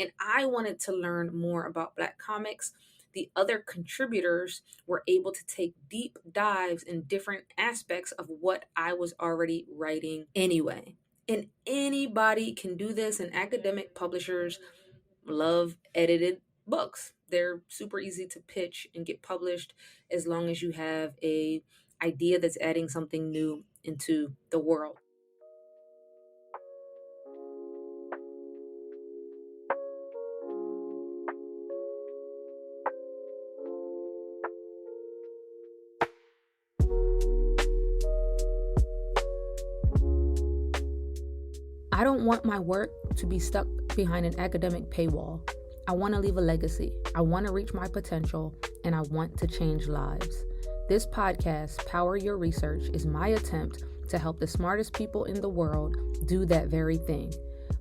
and I wanted to learn more about Black comics. The other contributors were able to take deep dives in different aspects of what I was already writing anyway. And anybody can do this, and academic publishers love edited books. They're super easy to pitch and get published as long as you have a idea that's adding something new into the world. I don't want my work to be stuck behind an academic paywall. I want to leave a legacy. I want to reach my potential, and I want to change lives. This podcast, Power Your Research, is my attempt to help the smartest people in the world do that very thing.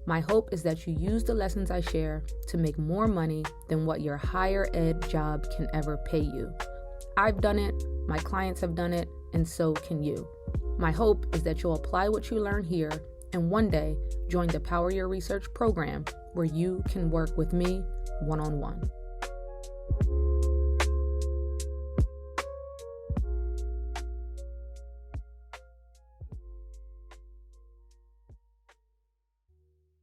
My hope is that you use the lessons I share to make more money than what your higher ed job can ever pay you. I've done it, my clients have done it, and so can you. My hope is that you'll apply what you learn here and one day join the Power Your Research program where you can work with me one-on-one.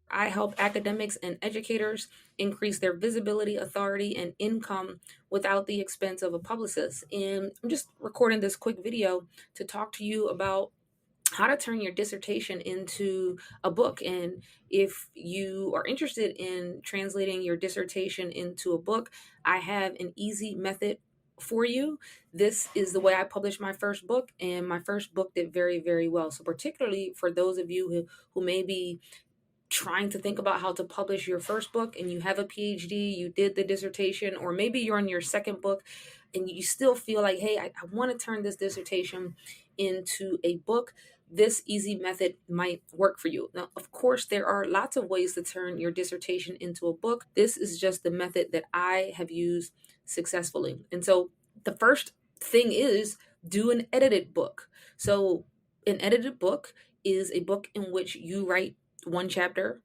I help academics and educators increase their visibility, authority, and income without the expense of a publicist. And I'm just recording this quick video to talk to you about how to turn your dissertation into a book. And if you are interested in translating your dissertation into a book, I have an easy method for you. This is the way I published my first book, and my first book did very, very well. So particularly for those of you who may be trying to think about how to publish your first book and you have a PhD, you did the dissertation, or maybe you're on your second book and you still feel like, hey, I want to turn this dissertation into a book, this easy method might work for you. Now, of course, there are lots of ways to turn your dissertation into a book. This is just the method that I have used successfully. And so the first thing is do an edited book. So an edited book is a book in which you write one chapter,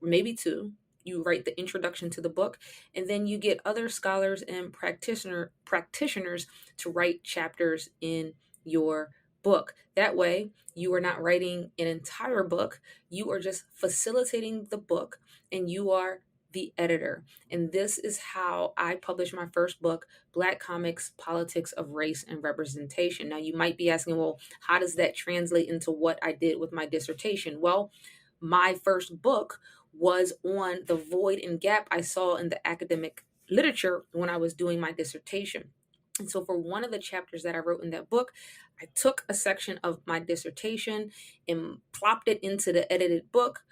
maybe two. You write the introduction to the book, and then you get other scholars and practitioners to write chapters in your book. That way, you are not writing an entire book. You are just facilitating the book, and you are the editor. And this is how I published my first book, Black Comics, Politics of Race and Representation. Now, you might be asking, well, how does that translate into what I did with my dissertation? Well, my first book was on the void and gap I saw in the academic literature when I was doing my dissertation. And so for one of the chapters that I wrote in that book, I took a section of my dissertation and plopped it into the edited book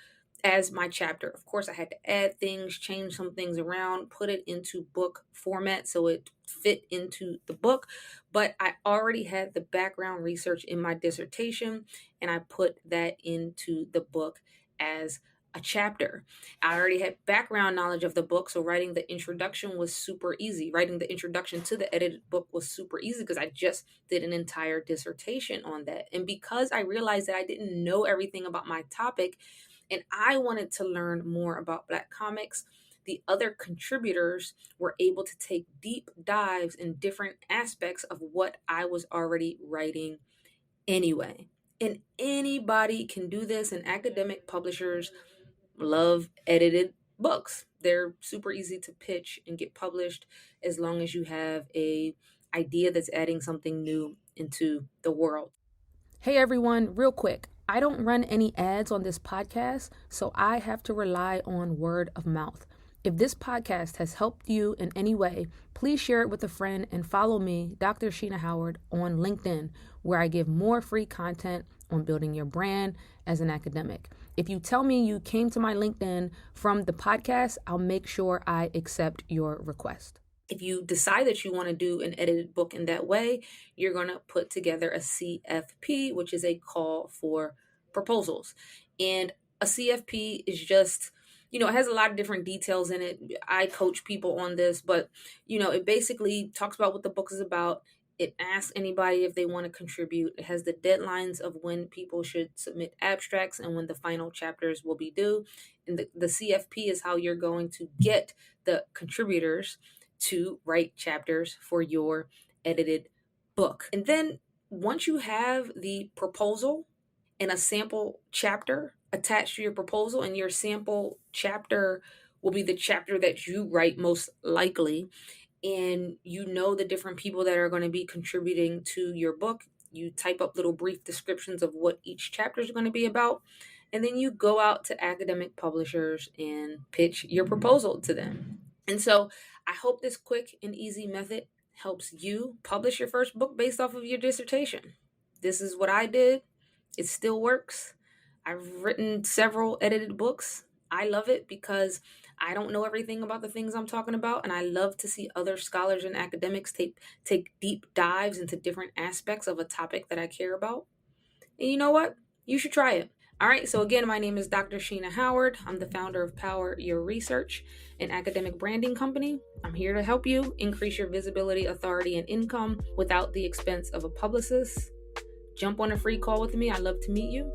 as my chapter. Of course, I had to add things, change some things around, put it into book format so it fit into the book. But I already had the background research in my dissertation, and I put that into the book as a chapter. I already had background knowledge of the book, so writing the introduction was super easy. Writing the introduction to the edited book was super easy because I just did an entire dissertation on that. And because I realized that I didn't know everything about my topic, and I wanted to learn more about Black comics, the other contributors were able to take deep dives in different aspects of what I was already writing anyway. And anybody can do this, and academic publishers love edited books. They're super easy to pitch and get published as long as you have a idea that's adding something new into the world. Hey everyone, real quick. I don't run any ads on this podcast, so I have to rely on word of mouth. If this podcast has helped you in any way, please share it with a friend and follow me, Dr. Sheena Howard, on LinkedIn, where I give more free content on building your brand as an academic. If you tell me you came to my LinkedIn from the podcast, I'll make sure I accept your request. If you decide that you want to do an edited book in that way, you're going to put together a CFP, which is a call for proposals. And a CFP is just, it has a lot of different details in it. I coach people on this, but, it basically talks about what the book is about. It asks anybody if they want to contribute. It has the deadlines of when people should submit abstracts and when the final chapters will be due. And the CFP is how you're going to get the contributors to write chapters for your edited book. And then once you have the proposal and a sample chapter attached to your proposal, and your sample chapter will be the chapter that you write most likely, and you know the different people that are going to be contributing to your book, you type up little brief descriptions of what each chapter is going to be about, and then you go out to academic publishers and pitch your proposal to them. And so I hope this quick and easy method helps you publish your first book based off of your dissertation. This is what I did. It still works. I've written several edited books. I love it because I don't know everything about the things I'm talking about, and I love to see other scholars and academics take deep dives into different aspects of a topic that I care about. And you know what? You should try it. All right, so again, my name is Dr. Sheena Howard. I'm the founder of Power Your Research, an academic branding company. I'm here to help you increase your visibility, authority, and income without the expense of a publicist. Jump on a free call with me. I'd love to meet you.